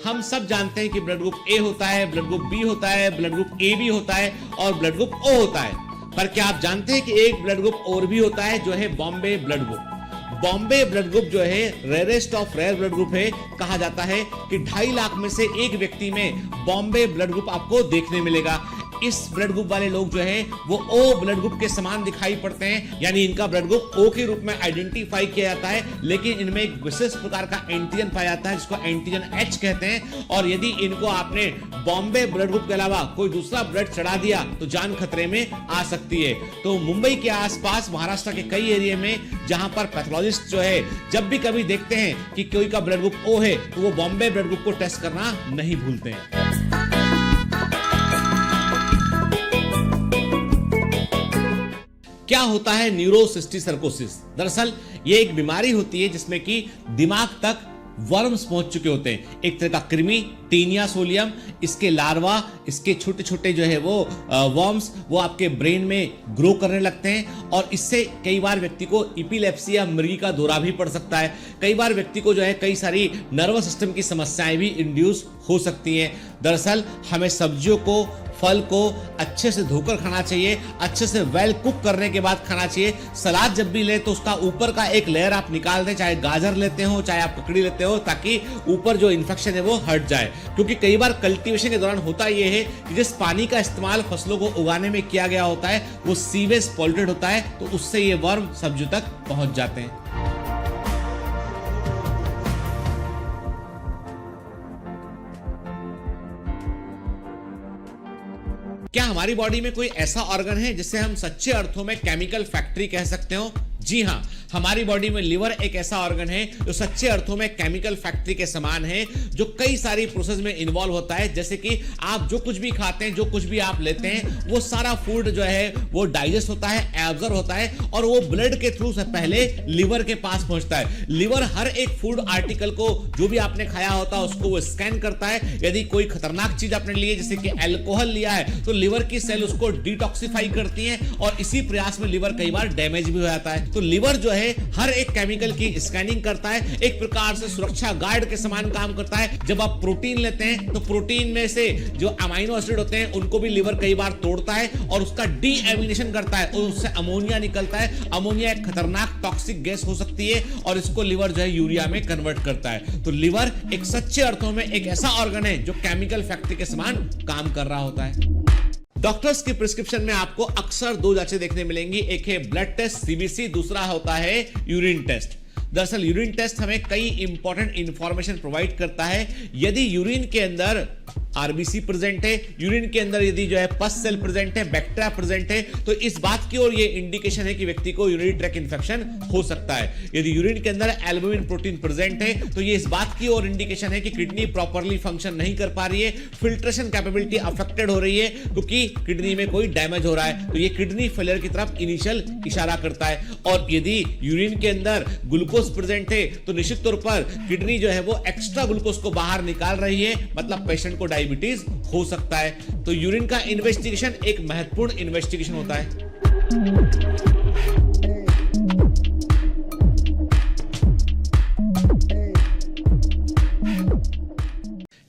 हम सब जानते हैं कि ब्लड ग्रुप ए होता है, ब्लड ग्रुप बी होता है, ब्लड ग्रुप ए बी होता है और ब्लड ग्रुप ओ होता है। पर क्या आप जानते हैं कि एक ब्लड ग्रुप और भी होता है जो है Bombay blood group. Bombay blood group जो है rarest of rare blood group है। कहा जाता है कि 2.5 लाख में से एक व्यक्ति में बॉम्बे ब्लड ग्रुप आपको देखने मिलेगा। इस ब्लड ग्रुप वाले लोग जो है वो ओ ब्लड ग्रुप के समान दिखाई पड़ते हैं, यानी इनका ब्लड ग्रुप ओ के रूप में आइडेंटिफाई किया जाता है, लेकिन इनमें एक विशेष प्रकार का एंटीजन पाया जाता है जिसको एंटीजन एच कहते हैं। और यदि इनको आपने बॉम्बे ब्लड ग्रुप के अलावा कोई दूसरा ब्लड चढ़ा दिया तो जान खतरे में आ सकती है। तो मुंबई के आसपास महाराष्ट्र के कई एरिया में जहां पर पैथोलॉजिस्ट जो है जब भी कभी देखते हैं कि कोई का ब्लड ग्रुप ओ है तो वो बॉम्बे ब्लड ग्रुप को टेस्ट करना नहीं भूलते हैं। क्या होता है न्यूरोसिस्टिसर्कोसिस? दरअसल ये एक बीमारी होती है जिसमें कि दिमाग तक वर्म्स पहुंच चुके होते हैं। एक तरह का कृमि टीनिया सोलियम, इसके लार्वा, इसके छोटे छोटे जो है वो वर्म्स वो आपके ब्रेन में ग्रो करने लगते हैं और इससे कई बार व्यक्ति को इपिलेप्सी या मृगी का दौरा भी पड़ सकता है। कई बार व्यक्ति को जो है कई सारी नर्वस सिस्टम की समस्याएं भी इंड्यूस हो सकती हैं। दरअसल हमें सब्जियों को, फल को अच्छे से धोकर खाना चाहिए, अच्छे से वेल कुक करने के बाद खाना चाहिए। सलाद जब भी ले तो उसका ऊपर का एक लेयर आप निकाल दें, चाहे गाजर लेते हो चाहे आप ककड़ी लेते हो, ताकि ऊपर जो इन्फेक्शन है वो हट जाए। क्योंकि कई बार कल्टीवेशन के दौरान होता यह है कि जिस पानी का इस्तेमाल फसलों को उगाने में किया गया होता है वो सीवेज पॉल्यूटेड होता है, तो उससे ये वर्म सब्जियों तक पहुंच जाते हैं। क्या हमारी बॉडी में कोई ऐसा ऑर्गन है जिसे हम सच्चे अर्थों में केमिकल फैक्ट्री कह सकते हो? जी हां, हमारी बॉडी में लिवर एक ऐसा ऑर्गन है जो सच्चे अर्थों में केमिकल फैक्ट्री के समान है, जो कई सारी प्रोसेस में इन्वॉल्व होता है। जैसे कि आप जो कुछ भी खाते हैं, जो कुछ भी आप लेते हैं, वो सारा फूड जो है वो डाइजेस्ट होता है, एब्जॉर्ब होता है और वो ब्लड के थ्रू से पहले लिवर के पास पहुंचता है। लिवर हर एक फूड आर्टिकल को, जो भी आपने खाया होता है उसको वो स्कैन करता है। यदि कोई खतरनाक चीज आपने ली है, जैसे कि अल्कोहल लिया है, तो लिवर की सेल उसको डिटॉक्सिफाई करती है और इसी प्रयास में लिवर कई बार डैमेज भी हो जाता है। तो लिवर जो है हर एक केमिकल की स्कैनिंग करता है, एक प्रकार से सुरक्षा गार्ड के समान काम करता है। जब आप प्रोटीन लेते हैं तो प्रोटीन में से जो अमीनो एसिड होते हैं उनको भी लिवर कई बार तोड़ता है और उसका डीएमिनेशन करता है और उससे अमोनिया निकलता है। अमोनिया एक खतरनाक टॉक्सिक गैस हो सकती है और इसको लिवर जो है यूरिया में कन्वर्ट करता है। तो लिवर एक सच्चे अर्थों में एक ऐसा ऑर्गन है जो केमिकल फैक्ट्री के समान काम कर रहा होता है। डॉक्टर्स की प्रिस्क्रिप्शन में आपको अक्सर दो जांचें देखने मिलेंगी, एक है ब्लड टेस्ट सीबीसी, दूसरा होता है यूरिन टेस्ट। दरअसल यूरिन टेस्ट हमें कई इंपॉर्टेंट इंफॉर्मेशन प्रोवाइड करता है। यदि यूरिन के अंदर आरबीसी प्रेजेंट है, यूरिन के अंदर यदि जो है पस सेल प्रेजेंट है, बैक्टीरिया प्रेजेंट है, तो इस बात की ओर ये इंडिकेशन है कि व्यक्ति को यूरिनरी ट्रैक्ट इंफेक्शन हो सकता है। यदि यूरिन के अंदर एल्बुमिन प्रोटीन प्रेजेंट है तो ये इस बात की ओर इंडिकेशन है कि किडनी प्रॉपर्ली फंक्शन नहीं कर पा रही है, फिल्ट्रेशन कैपेबिलिटी अफेक्टेड हो रही है क्योंकि किडनी में कोई डैमेज हो रहा है, तो ये किडनी फेलियर की तरफ इनिशियल इशारा करता है। और यदि यूरिन के अंदर ग्लूकोज प्रेजेंट है तो निश्चित तौर पर किडनी जो है वो एक्स्ट्रा ग्लूकोज को बाहर निकाल रही है, मतलब पेशेंट को डायबिटीज हो सकता है। तो यूरिन का इन्वेस्टिगेशन एक महत्वपूर्ण इन्वेस्टिगेशन होता है।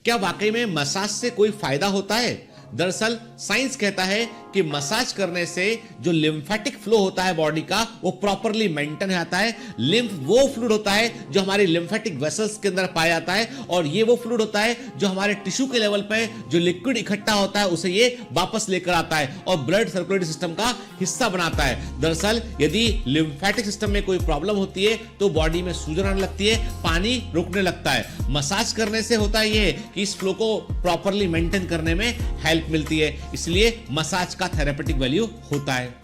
क्या वाकई में मसाज से कोई फायदा होता है? दरअसल साइंस कहता है कि मसाज करने से जो लिम्फेटिक फ्लो होता है बॉडी का वो प्रॉपर्ली मेंटेन रहता है। लिम्फ वो फ्लूइड होता है जो हमारे लिम्फेटिक वेसल्स के अंदर पाया जाता है और ये वो फ्लूइड होता है जो हमारे टिश्यू के लेवल पे जो लिक्विड इकट्ठा होता है उसे ये वापस लेकर आता है और ब्लड सर्कुलेटरी सिस्टम का हिस्सा बनाता है। दरअसल यदि लिम्फेटिक सिस्टम में कोई प्रॉब्लम होती है तो बॉडी में सूजन आने लगती है, पानी रुकने लगता है। मसाज करने से होता है ये कि इस फ्लो को प्रॉपर्ली मेंटेन करने में हेल्प मिलती है, इसलिए मसाज का थेरेपेटिक वैल्यू होता है।